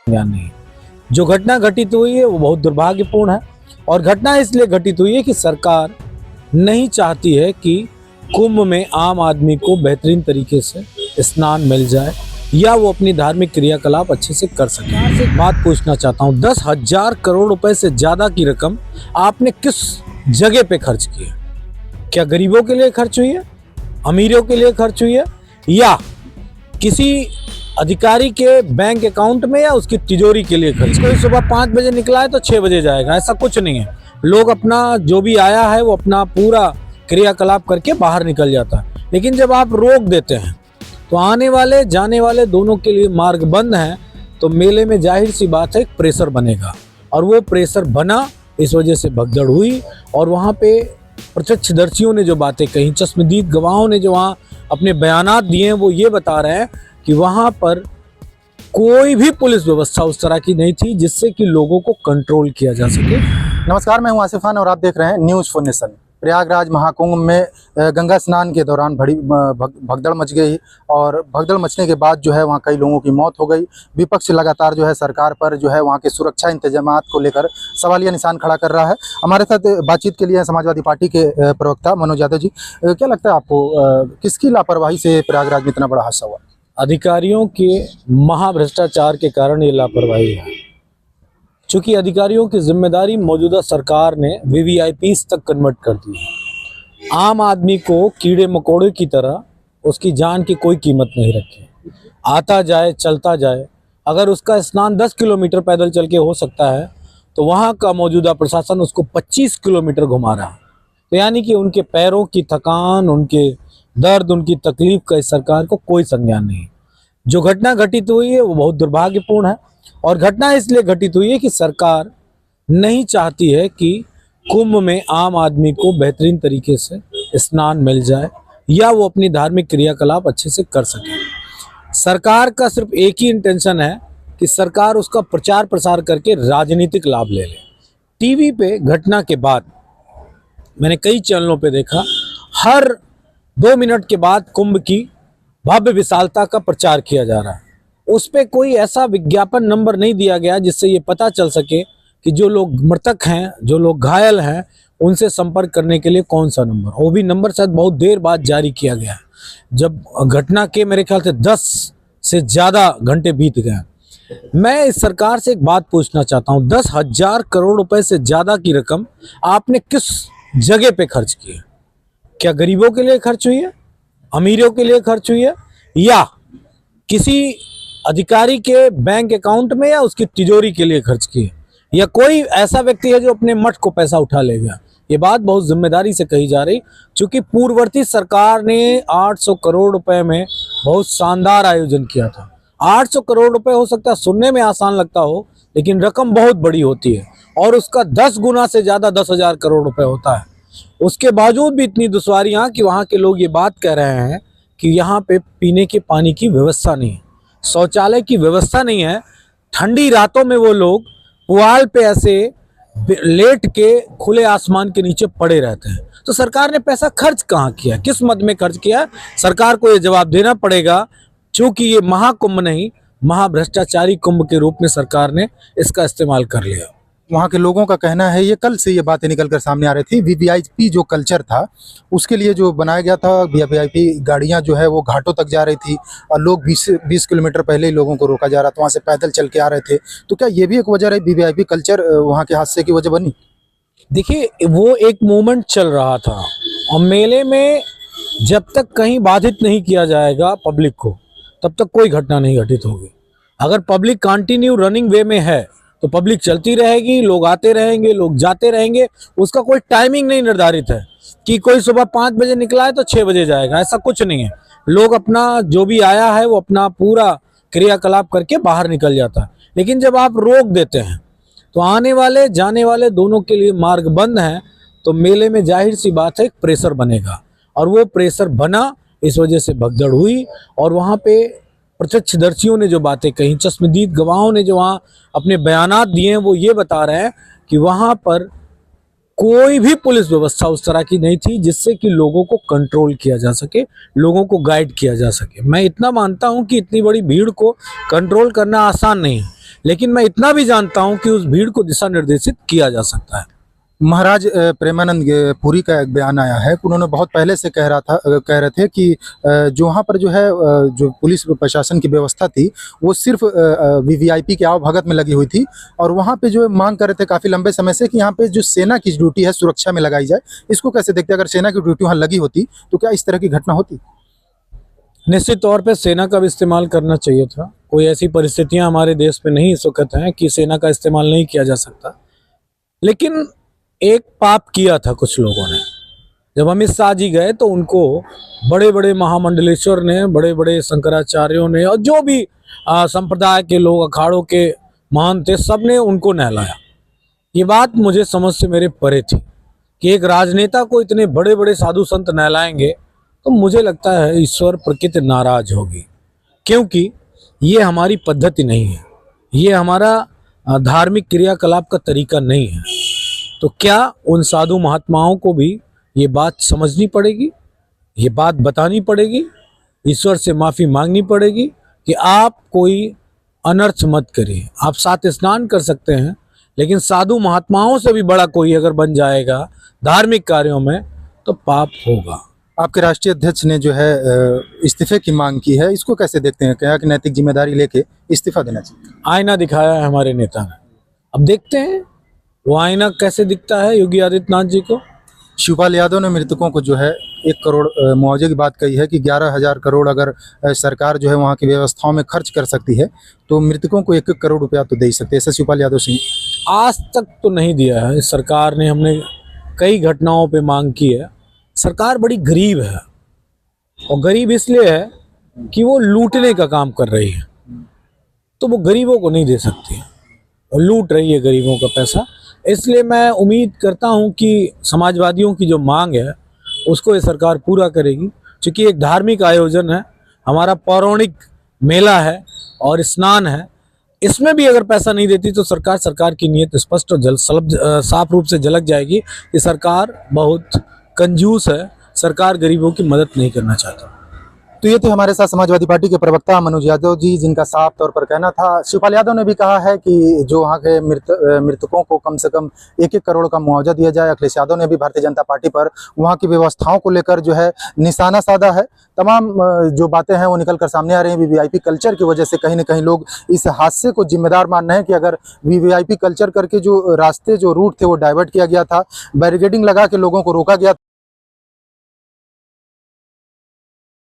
ज्ञान नहीं। जो घटना घटित हुई है वो बहुत दुर्भाग्यपूर्ण है और घटना इसलिए घटित हुई है कि सरकार नहीं चाहती है कि कुंभ में आम आदमी को बेहतरीन तरीके से स्नान मिल जाए या वो अपनी धार्मिक क्रियाकलाप अच्छे से कर सके। एक बात पूछना चाहता हूँ, 10,000 करोड़ रुपए से ज़्यादा की रकम आपने किस जगह पे खर्च की है? क्या गरीबों के लिए खर्च हुई है, अमीरों के लिए खर्च हुई है, या किसी अधिकारी के बैंक अकाउंट में, या उसकी तिजोरी के लिए खर्च? कोई सुबह 5 बजे निकला है तो 6 बजे जाएगा, ऐसा कुछ नहीं है। लोग अपना जो भी आया है वो अपना पूरा क्रियाकलाप करके बाहर निकल जाता है। लेकिन जब आप रोक देते हैं तो आने वाले जाने वाले दोनों के लिए मार्ग बंद है, तो मेले में जाहिर सी बात है एक प्रेशर बनेगा, और वो प्रेशर बना, इस वजह से भगदड़ हुई। और वहाँ पे प्रत्यक्षदर्शियों ने जो बातें कही, चश्मदीद गवाहों ने जो वहाँ अपने बयानात दिए हैं, वो ये बता रहे हैं कि वहाँ पर कोई भी पुलिस व्यवस्था उस तरह की नहीं थी जिससे कि लोगों को कंट्रोल किया जा सके। नमस्कार, मैं हूं आसिफ खान और आप देख रहे हैं news for nation. Prayagraj Mahakumbh में गंगा स्नान के दौरान बड़ी भगदड़ मच गई और भगदड़ मचने के बाद जो है वहाँ कई लोगों की मौत हो गई। विपक्ष लगातार जो है सरकार पर जो है वहाँ के सुरक्षा इंतजामात को लेकर सवालिया निशान खड़ा कर रहा है। हमारे साथ बातचीत के लिए समाजवादी पार्टी के प्रवक्ता मनोज यादव जी, क्या लगता है आपको किसकी लापरवाही से प्रयागराज में इतना बड़ा हादसा हुआ? अधिकारियों के महाभ्रष्टाचार के कारण ये लापरवाही है। चूंकि अधिकारियों की जिम्मेदारी मौजूदा सरकार ने वीवीआईपीज तक कन्वर्ट कर दी है। आम आदमी को कीड़े मकोड़े की तरह उसकी जान की कोई कीमत नहीं रखी। आता जाए चलता जाए, अगर उसका स्नान 10 किलोमीटर पैदल चल के हो सकता है तो वहाँ का मौजूदा प्रशासन उसको 25 किलोमीटर घुमा रहा है। तो यानी कि उनके पैरों की थकान, उनके दर्द, उनकी तकलीफ का इस सरकार को कोई संज्ञान नहीं। जो घटना घटित हुई है वो बहुत दुर्भाग्यपूर्ण है और घटना इसलिए घटित हुई है कि सरकार नहीं चाहती है कि कुंभ में आम आदमी को बेहतरीन तरीके से स्नान मिल जाए या वो अपनी धार्मिक क्रियाकलाप अच्छे से कर सके। सरकार का सिर्फ एक ही इंटेंशन है कि सरकार उसका प्रचार प्रसार करके राजनीतिक लाभ ले ले। टीवी पे घटना के बाद मैंने कई चैनलों पे देखा, हर 2 मिनट के बाद कुंभ की भव्य विशालता का प्रचार किया जा रहा है। उस पर कोई ऐसा विज्ञापन नंबर नहीं दिया गया जिससे ये पता चल सके कि जो लोग मृतक हैं, जो लोग घायल हैं, उनसे संपर्क करने के लिए कौन सा नंबर। वो भी नंबर शायद बहुत देर बाद जारी किया गया, जब घटना के मेरे ख्याल से 10 से ज़्यादा घंटे बीत गए। मैं इस सरकार से एक बात पूछना चाहता हूँ, 10,000 करोड़ रुपए से ज़्यादा की रकम आपने किस जगह पे खर्च की है? क्या गरीबों के लिए खर्च हुई है, अमीरों के लिए खर्च हुई है, या किसी अधिकारी के बैंक अकाउंट में, या उसकी तिजोरी के लिए खर्च की है, या कोई ऐसा व्यक्ति है जो अपने मठ को पैसा उठा ले गया? ये बात बहुत जिम्मेदारी से कही जा रही, क्योंकि पूर्ववर्ती सरकार ने 800 करोड़ रुपए में बहुत शानदार आयोजन किया था। 800 करोड़ रुपए हो सकता है सुनने में आसान लगता हो, लेकिन रकम बहुत बड़ी होती है और उसका 10 गुना से ज़्यादा 10,000 करोड़ रुपए होता है। उसके बावजूद भी इतनी दुश्वारियाँ कि वहाँ के लोग ये बात कह रहे हैं कि यहाँ पे पीने के पानी की व्यवस्था नहीं है, शौचालय की व्यवस्था नहीं है। ठंडी रातों में वो लोग पुआल पे ऐसे लेट के खुले आसमान के नीचे पड़े रहते हैं। तो सरकार ने पैसा खर्च कहाँ किया, किस मद में खर्च किया? सरकार को ये जवाब देना पड़ेगा, क्योंकि ये महाकुंभ नहीं, महाभ्रष्टाचारी कुंभ के रूप में सरकार ने इसका इस्तेमाल कर लिया। वहाँ के लोगों का कहना है, ये कल से ये बातें निकल कर सामने आ रही थी, वीवीआईपी जो कल्चर था उसके लिए जो बनाया गया था, वीवीआईपी गाड़ियाँ जो है वो घाटों तक जा रही थी और लोग 20 किलोमीटर पहले ही लोगों को रोका जा रहा था, वहाँ से पैदल चल के आ रहे थे। तो क्या ये भी एक वजह है, वीवीआईपी कल्चर वहाँ के हादसे की वजह बनी? देखिए, वो एक मूवमेंट चल रहा था और मेले में जब तक कहीं बाधित नहीं किया जाएगा पब्लिक को, तब तक कोई घटना नहीं घटित होगी। अगर पब्लिक कंटिन्यू रनिंग वे में है तो पब्लिक चलती रहेगी, लोग आते रहेंगे, लोग जाते रहेंगे। उसका कोई टाइमिंग नहीं निर्धारित है कि कोई सुबह 5 बजे निकला है तो 6 बजे जाएगा, ऐसा कुछ नहीं है। लोग अपना जो भी आया है वो अपना पूरा क्रियाकलाप करके बाहर निकल जाता है। लेकिन जब आप रोक देते हैं तो आने वाले जाने वाले दोनों के लिए मार्ग बंद है, तो मेले में जाहिर सी बात है एक प्रेशर बनेगा, और वो प्रेशर बना, इस वजह से भगदड़ हुई। और वहाँ पे प्रत्यक्षदर्शियों ने जो बातें कही, चश्मदीद गवाहों ने जो वहाँ अपने बयानात दिए हैं, वो ये बता रहे हैं कि वहाँ पर कोई भी पुलिस व्यवस्था उस तरह की नहीं थी जिससे कि लोगों को कंट्रोल किया जा सके, लोगों को गाइड किया जा सके। मैं इतना मानता हूँ कि इतनी बड़ी भीड़ को कंट्रोल करना आसान नहीं है, लेकिन मैं इतना भी जानता हूं कि उस भीड़ को दिशा निर्देशित किया जा सकता है। महाराज प्रेमानंद पुरी का एक बयान आया है कि उन्होंने बहुत पहले से कह रहे थे कि जो वहाँ पर जो है जो पुलिस प्रशासन की व्यवस्था थी वो सिर्फ वीवीआईपी के आवभगत में लगी हुई थी, और वहाँ पे जो मांग कर रहे थे काफ़ी लंबे समय से कि यहाँ पे जो सेना की ड्यूटी है सुरक्षा में लगाई जाए। इसको कैसे देखते हैं? अगर सेना की ड्यूटी वहाँ लगी होती तो क्या इस तरह की घटना होती? निश्चित तौर पे सेना का भी इस्तेमाल करना चाहिए था। कोई ऐसी परिस्थितियां हमारे देश में नहीं इस वक्त हैं कि सेना का इस्तेमाल नहीं किया जा सकता। लेकिन एक पाप किया था कुछ लोगों ने। जब अमित शाह जी गए तो उनको बड़े बड़े महामंडलेश्वर ने, बड़े बड़े शंकराचार्यों ने, और जो भी संप्रदाय के लोग, अखाड़ों के महंत थे, सब ने उनको नहलाया। ये बात मुझे समझ से मेरे परे थी कि एक राजनेता को इतने बड़े बड़े साधु संत नहलाएंगे तो मुझे लगता है ईश्वर प्रकृति नाराज होगी, क्योंकि ये हमारी पद्धति नहीं है, ये हमारा धार्मिक क्रियाकलाप का तरीका नहीं है। तो क्या उन साधु महात्माओं को भी ये बात समझनी पड़ेगी, ये बात बतानी पड़ेगी, ईश्वर से माफ़ी मांगनी पड़ेगी कि आप कोई अनर्थ मत करिए। आप साथ स्नान कर सकते हैं, लेकिन साधु महात्माओं से भी बड़ा कोई अगर बन जाएगा धार्मिक कार्यों में तो पाप होगा। आपके राष्ट्रीय अध्यक्ष ने जो है इस्तीफे की मांग की है, इसको कैसे देखते हैं? क्या कि नैतिक जिम्मेदारी लेके इस्तीफा देना चाहिए? आईना दिखाया है हमारे नेता ने, अब देखते हैं वो आईना कैसे दिखता है योगी आदित्यनाथ जी को। शिवपाल यादव ने मृतकों को जो है 1 करोड़ मुआवजे की बात कही है कि 11,000 करोड़ अगर सरकार जो है वहाँ की व्यवस्थाओं में खर्च कर सकती है तो मृतकों को 1 करोड़ रुपया तो दे ही सकते हैं। ऐसा शिवपाल यादव सिंह आज तक तो नहीं दिया है सरकार ने। हमने कई घटनाओं पे मांग की है। सरकार बड़ी गरीब है, और गरीब इसलिए है कि वो लूटने का काम कर रही है, तो वो गरीबों को नहीं दे सकती और लूट रही है गरीबों का पैसा। इसलिए मैं उम्मीद करता हूं कि समाजवादियों की जो मांग है उसको ये सरकार पूरा करेगी, क्योंकि एक धार्मिक आयोजन है, हमारा पौराणिक मेला है और स्नान है। इसमें भी अगर पैसा नहीं देती तो सरकार की नीयत स्पष्ट और साफ रूप से झलक जाएगी कि सरकार बहुत कंजूस है, सरकार गरीबों की मदद नहीं करना चाहता। तो ये थे हमारे साथ समाजवादी पार्टी के प्रवक्ता मनोज यादव जी, जिनका साफ तौर पर कहना था। शिवपाल यादव ने भी कहा है कि जो वहाँ के मृतकों को कम से कम 1-1 करोड़ का मुआवजा दिया जाए। अखिलेश यादव ने भी भारतीय जनता पार्टी पर वहाँ की व्यवस्थाओं को लेकर जो है निशाना साधा है। तमाम जो बातें हैं वो निकल कर सामने आ रही हैं। वीवीआईपी कल्चर की वजह से कहीं ना कहीं लोग इस हादसे को जिम्मेदार मान रहे हैं कि अगर वीवीआईपी कल्चर करके जो रास्ते, जो रूट थे वो डाइवर्ट किया गया था, बैरिकेडिंग लगा के लोगों को रोका गया।